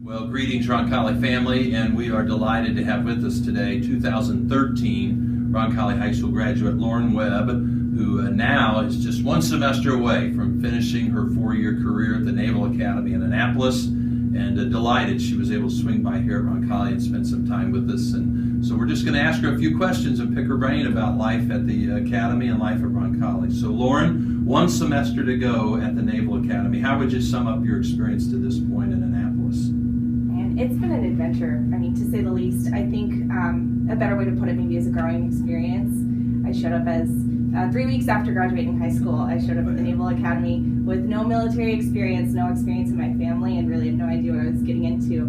Well, greetings, Roncalli family, and we are delighted to have with us today 2013 Roncalli High School graduate Lauren Webb, who now is just one semester away from finishing her four-year career at the Naval Academy in Annapolis, and delighted she was able to swing by here at Roncalli and spend some time with us. And so we're just going to ask her a few questions and pick her brain about life at the Academy and life at Roncalli. So Lauren, one semester to go at the Naval Academy. How would you sum up your experience to this point in Annapolis? It's been an adventure, to say the least. I think a better way to put it maybe is a growing experience. I showed up as 3 weeks after graduating high school. I showed up at the Naval Academy with no military experience, no experience in my family, and really had no idea what I was getting into.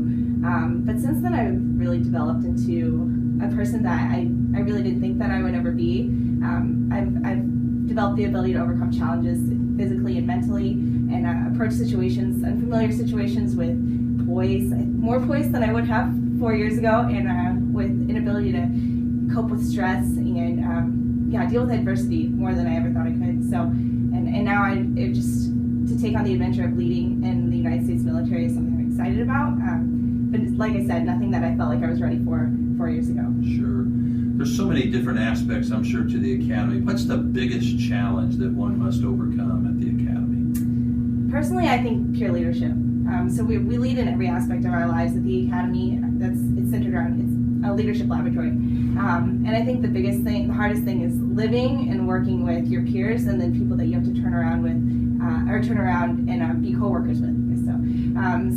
But since then, I've really developed into a person that I really didn't think that I would ever be. I've developed the ability to overcome challenges physically and mentally, and approach situations, unfamiliar situations, with poise, more poise than I would have 4 years ago, and with an ability to cope with stress and deal with adversity more than I ever thought I could. So, and now it just to take on the adventure of leading in the United States military is something I'm excited about. But like I said, nothing that I felt like I was ready for 4 years ago. Sure. There's so many different aspects, I'm sure, to the Academy. What's the biggest challenge that one must overcome at the Academy? Personally, I think pure leadership. So we lead in every aspect of our lives at the Academy. It's centered around, it's a leadership laboratory. And I think the hardest thing is living and working with your peers, and then people that you have to turn around and be co-workers with.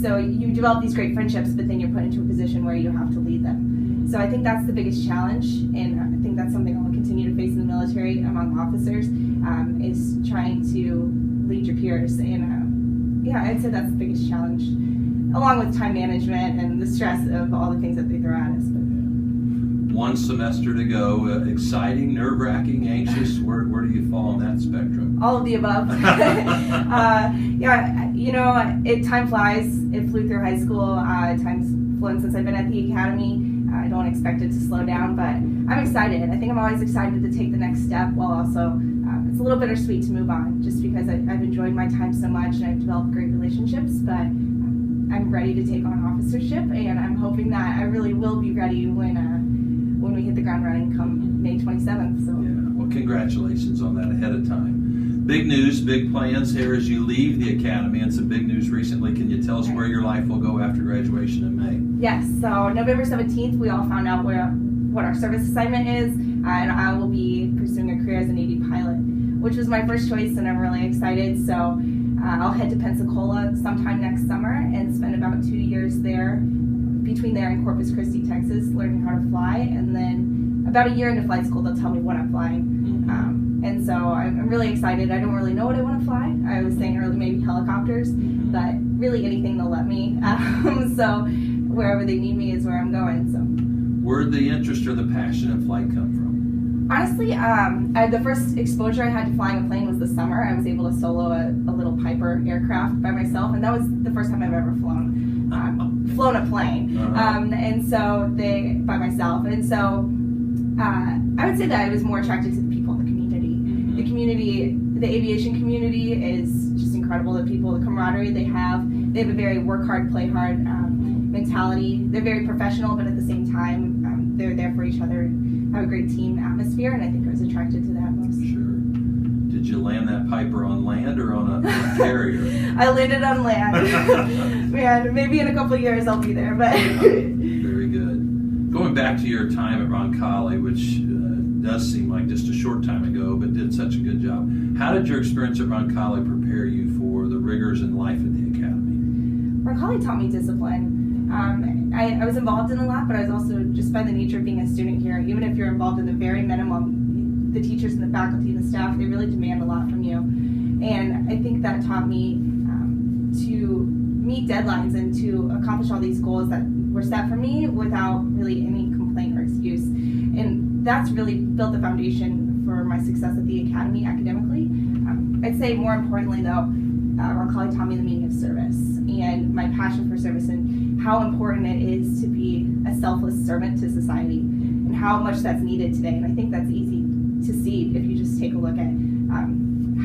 So you develop these great friendships, but then you're put into a position where you have to lead them. So I think that's the biggest challenge, and I think that's something I'll continue to face in the military among officers, is trying to lead your peers. And I'd say that's the biggest challenge, along with time management and the stress of all the things that they throw at us. But one semester to go. Exciting, nerve-wracking, anxious. Where do you fall on that spectrum? All of the above. Time flies. It flew through high school. Time's flown since I've been at the Academy. I don't expect it to slow down, but I'm excited. I think I'm always excited to take the next step, while also it's a little bittersweet to move on, just because I've enjoyed my time so much and I've developed great relationships. But I'm ready to take on officership, and I'm hoping that I really will be ready when we hit the ground running come May 27th. So. Yeah, well, congratulations on that ahead of time. Big news, big plans here as you leave the Academy, and some big news recently. Can you tell us where your life will go after graduation in May? Yes, so November 17th, we all found out what our service assignment is, and I will be pursuing a career as a Navy pilot, which was my first choice, and I'm really excited. So I'll head to Pensacola sometime next summer and spend about 2 years there, between there and Corpus Christi, Texas, learning how to fly, and then about a year into flight school, they'll tell me what I'm flying. And so I'm really excited. I don't really know what I want to fly. I was saying earlier maybe helicopters, but really anything they'll let me. So wherever they need me is where I'm going. So where'd the interest or the passion in flight come from? Honestly, the first exposure I had to flying a plane was this summer. I was able to solo a little Piper aircraft by myself, and that was the first time I've ever flown a plane, and so by myself. And so I would say that I was more attracted to the people in the community. The community, the aviation community, is just incredible. The people, the camaraderie they have a very work hard, play hard mentality. They're very professional, but at the same time, they're there for each other. Have a great team atmosphere, and I think I was attracted to that most. Sure. Did you land that Piper on land or on a carrier? I landed on land. Man, maybe in a couple of years I'll be there. But very good. Going back to your time at Roncalli, which does seem like just a short time ago, but did such a good job. How did your experience at Roncalli prepare you for the rigors in life at the Academy? Roncalli taught me discipline. I was involved in a lot, but I was also, just by the nature of being a student here, even if you're involved in the very minimum, the teachers and the faculty and the staff, they really demand a lot from you. And I think that taught me to meet deadlines and to accomplish all these goals that were set for me without really any complaint or excuse. And that's really built the foundation for my success at the Academy academically. I'd say more importantly though, Roncalli taught me the meaning of service and my passion for service, and how important it is to be a selfless servant to society, and how much that's needed today. And I think that's easy to see if you just take a look at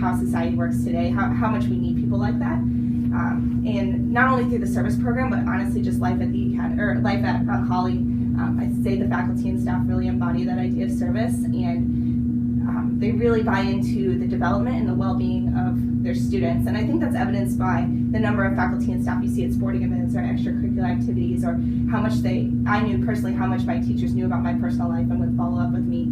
how society works today, how much we need people like that. and not only through the service program, but honestly just life at the academy or life at Rock Holly. I say the faculty and staff really embody that idea of service, and they really buy into the development and the well-being of their students. And I think that's evidenced by the number of faculty and staff you see at sporting events or extracurricular activities, or how much I knew personally how much my teachers knew about my personal life and would follow up with me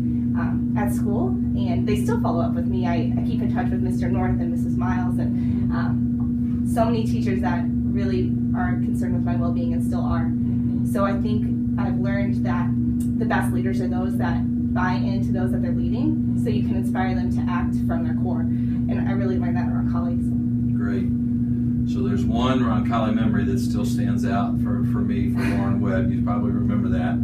at school, and they still follow up with me. I keep in touch with Mr. North and Mrs. Miles, and so many teachers that really are concerned with my well-being and still are. So I think I've learned that the best leaders are those that buy into those that they're leading, so you can inspire them to act from their core. And I really learned that at Rock Holly. Great. So there's one Roncalli memory that still stands out for me, for Lauren Webb. You probably remember that.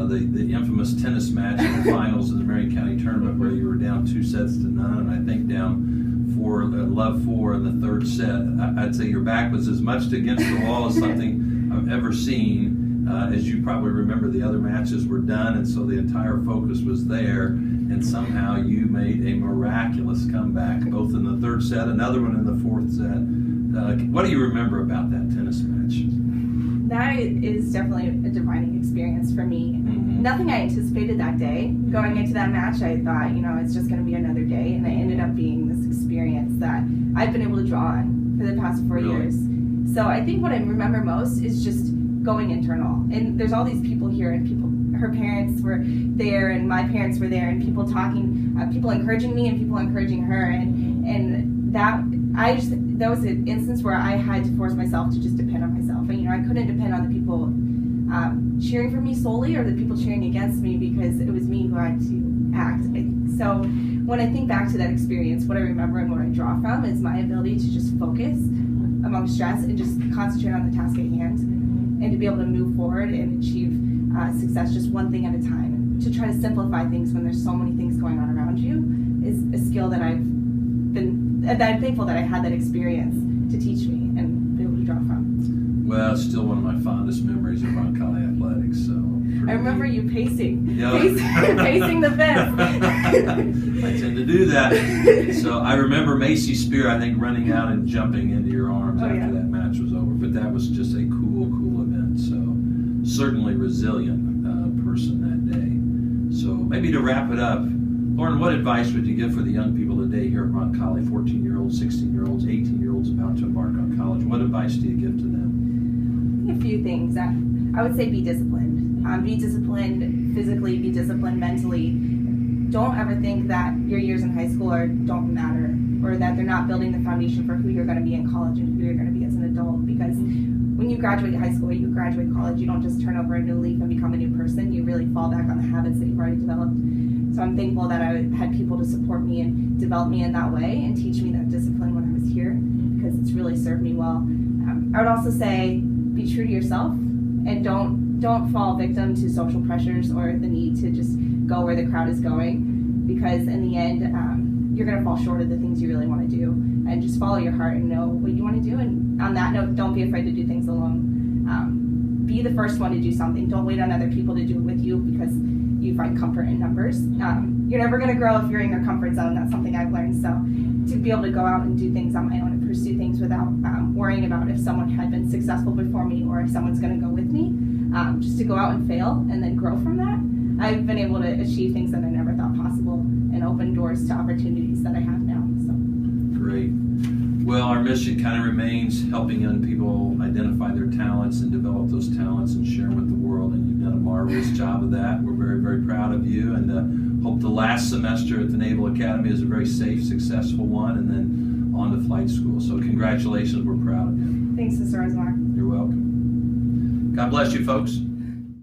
The infamous tennis match in the finals of the Marion County tournament, where you were down 2-0, and I think down 4 in the third set. I'd say your back was as much against the wall as something I've ever seen. As you probably remember, the other matches were done, and so the entire focus was there, and somehow you made a miraculous comeback, both in the third set, another one in the fourth set. What do you remember about that tennis match? That is definitely a defining experience for me. Nothing I anticipated that day. Going into that match, I thought, it's just going to be another day, and it ended up being this experience that I've been able to draw on for the past 4 years. So I think what I remember most is just going internal. And there's all these people here, and her parents were there, and my parents were there, and people talking, people encouraging me, and people encouraging her, and that was an instance where I had to force myself to just depend on myself. And I couldn't depend on the people cheering for me solely, or the people cheering against me, because it was me who had to act. So when I think back to that experience, what I remember and what I draw from is my ability to just focus among stress and just concentrate on the task at hand, and to be able to move forward and achieve success just one thing at a time. And to try to simplify things when there's so many things going on around you is a skill that I'm thankful that I had that experience to teach me and be able to draw from. Well, it's still one of my fondest memories of Roncalli athletics. So I remember you pacing the fence. I tend to do that. So I remember Macy Spear, I think, running out and jumping into your arms after that match was over. But that was just a cool event. So certainly resilient person that day. So maybe to wrap it up, Lauren, what advice would you give for the young people today here at Roncalli, 14-year-olds, 16-year-olds, 18-year-olds about to embark on college? What advice do you give to them? A few things. I would say be disciplined. Be disciplined physically, be disciplined mentally. Don't ever think that your years in high school don't matter, or that they're not building the foundation for who you're going to be in college and who you're going to be as an adult. Because when you graduate high school, you graduate college, you don't just turn over a new leaf and become a new person. You really fall back on the habits that you've already developed. So I'm thankful that I had people to support me and develop me in that way and teach me that discipline when I was here, because it's really served me well. I would also say be true to yourself, and don't fall victim to social pressures or the need to just go where the crowd is going, because in the end you're going to fall short of the things you really want to do. And just follow your heart and know what you want to do. And on that note, don't be afraid to do things alone. Be the first one to do something. Don't wait on other people to do it with you, because you find comfort in numbers. You're never going to grow if you're in your comfort zone. That's something I've learned. So to be able to go out and do things on my own and pursue things without worrying about if someone had been successful before me or if someone's going to go with me, just to go out and fail and then grow from that. I've been able to achieve things that I never thought possible and open doors to opportunities that I have now. So. Great. Well, our mission kind of remains helping young people identify their talents and develop those talents and share them with the world, and you've done a marvelous job of that. We're very, very proud of you, and hope the last semester at the Naval Academy is a very safe, successful one, and then on to flight school. So congratulations, we're proud of you. Thanks, Mr. Rosemar. You're welcome. God bless you, folks.